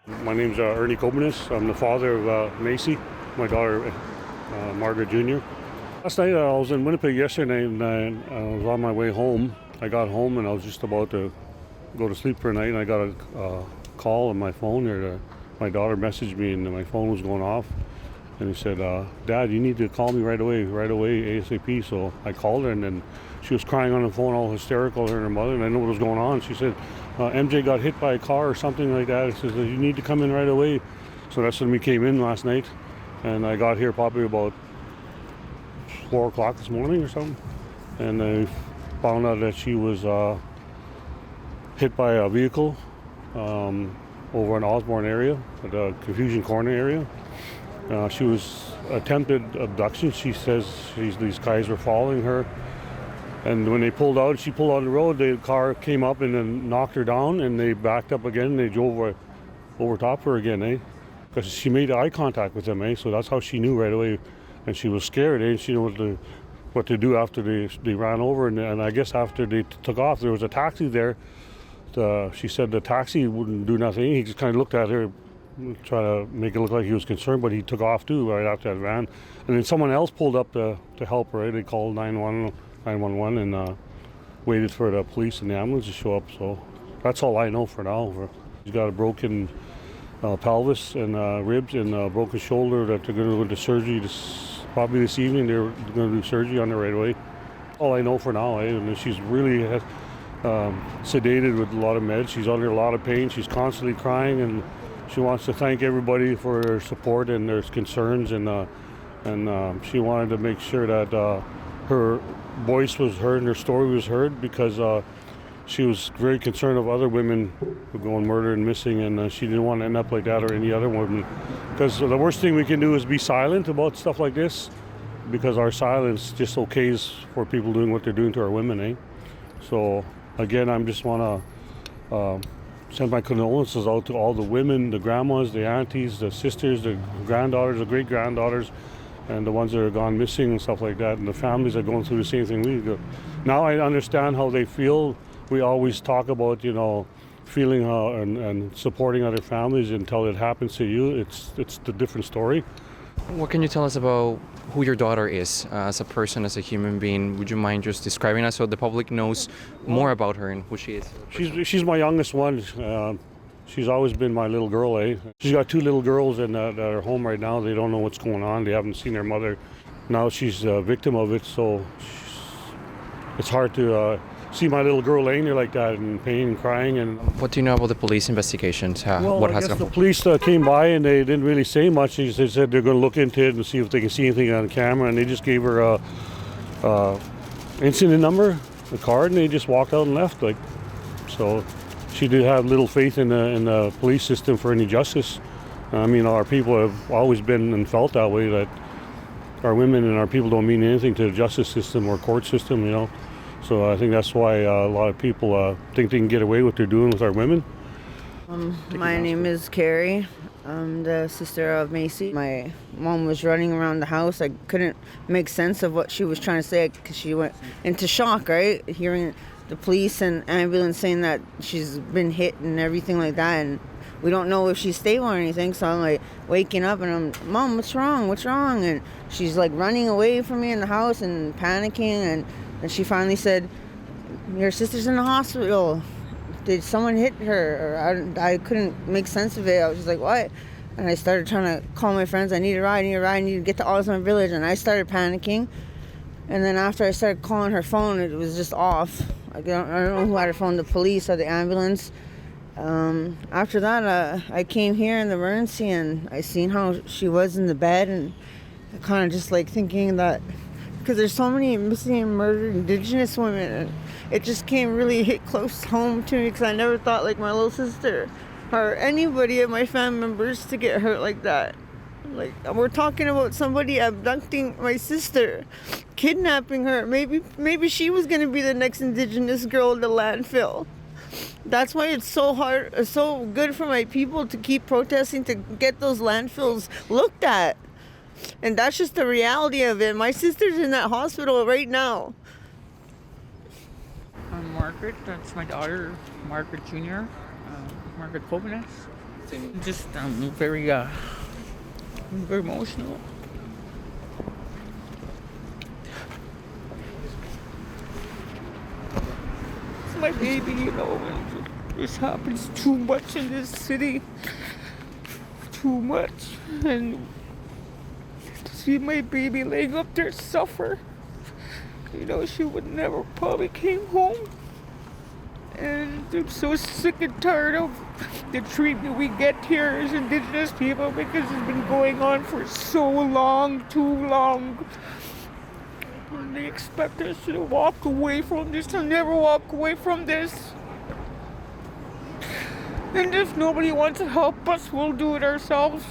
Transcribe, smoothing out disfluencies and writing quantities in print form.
My name's Ernie Cobiness. I'm the father of Macy, my daughter Margaret Jr. Last night I was in Winnipeg yesterday and I was on my way home. I got home and I was just about to go to sleep for a night and I got a call on my phone. My daughter messaged me and my phone was going off. And he said, Dad, you need to call me right away, ASAP. So I called her and then she was crying on the phone, all hysterical, her and her mother, and I know what was going on. She said, MJ got hit by a car or something like that. She says, you need to come in right away. So that's when we came in last night. And I got here probably about 4 o'clock this morning or something. And I found out that she was hit by a vehicle over in Osborne area, at the Confusion Corner area. She was attempted abduction. She says these guys were following her. And when they pulled out, she pulled on the road, the car came up and then knocked her down and they backed up again and they drove over top of her again, Because she made eye contact with them, So that's how she knew right away. And she was scared, And she knew what to do after they ran over. And I guess after they took off, there was a taxi there. She said the taxi wouldn't do nothing. He just kind of looked at her, try to make it look like he was concerned, but he took off too right after that van. And then someone else pulled up to help her. They called 911 and waited for the police and the ambulance to show up. So that's all I know for now. She's got a broken pelvis and ribs and a broken shoulder that they're going to go into surgery probably this evening. They're going to do surgery on her right away. All I know for now, And she's really sedated with a lot of meds. She's under a lot of pain. She's constantly crying and she wants to thank everybody for their support and their concerns, and she wanted to make sure that her voice was heard and her story was heard because she was very concerned of other women who go going murdered and missing, and she didn't want to end up like that or any other woman. Because the worst thing we can do is be silent about stuff like this, because our silence just okays for people doing what they're doing to our women, So again, I just want to send my condolences out to all the women, the grandmas, the aunties, the sisters, the granddaughters, the great-granddaughters, and the ones that are gone missing and stuff like that, and the families that are going through the same thing we do. Now I understand how they feel. We always talk about, feeling and supporting other families until it happens to you. It's a different story. What can you tell us about who your daughter is as a person, as a human being? Would you mind just describing us so the public knows more about her and who she is? She's my youngest one. She's always been my little girl, She's got 2 little girls that are home right now. They don't know what's going on. They haven't seen their mother. Now she's a victim of it, so it's hard to see my little girl laying there like that in pain and crying. And what do you know about the police investigations? Well, I guess the police came by and they didn't really say much. They said they're going to look into it and see if they can see anything on camera. And they just gave her a incident number, a card, and they just walked out and left. So she did have little faith in the police system for any justice. I mean, our people have always been and felt that way, that our women and our people don't mean anything to the justice system or court system, So I think that's why a lot of people think they can get away with what they're doing with our women. My name is Carrie. I'm the sister of Macy. My mom was running around the house. I couldn't make sense of what she was trying to say because she went into shock, right? Hearing the police and ambulance saying that she's been hit and everything like that. And we don't know if she's stable or anything. So I'm waking up and I'm, Mom, what's wrong? What's wrong? And she's running away from me in the house and panicking. And she finally said, your sister's in the hospital. Did someone hit her? Or I couldn't make sense of it. I was just like, what? And I started trying to call my friends. I need a ride, I need to get to Osborne Village. And I started panicking. And then after I started calling her phone, it was just off. I don't know who had her phone, the police or the ambulance. After that, I came here in the emergency and I seen how she was in the bed. And I kind of just thinking that, because there's so many missing and murdered Indigenous women, and it just came really hit close home to me because I never thought my little sister or anybody of my family members to get hurt like that. We're talking about somebody abducting my sister, kidnapping her. Maybe she was going to be the next Indigenous girl in the landfill. That's why it's so hard, so good for my people to keep protesting to get those landfills looked at. And that's just the reality of it. My sister's in that hospital right now. I'm Margaret. That's my daughter, Margaret Jr. Margaret Cobiness. Just very emotional. It's my baby, and this happens too much in this city. Too much. And to see my baby laying up there suffer, she would never probably came home. And I'm so sick and tired of the treatment we get here as Indigenous people because it's been going on for so long, too long. And they expect us to walk away from this. I'll never walk away from this. And if nobody wants to help us, we'll do it ourselves.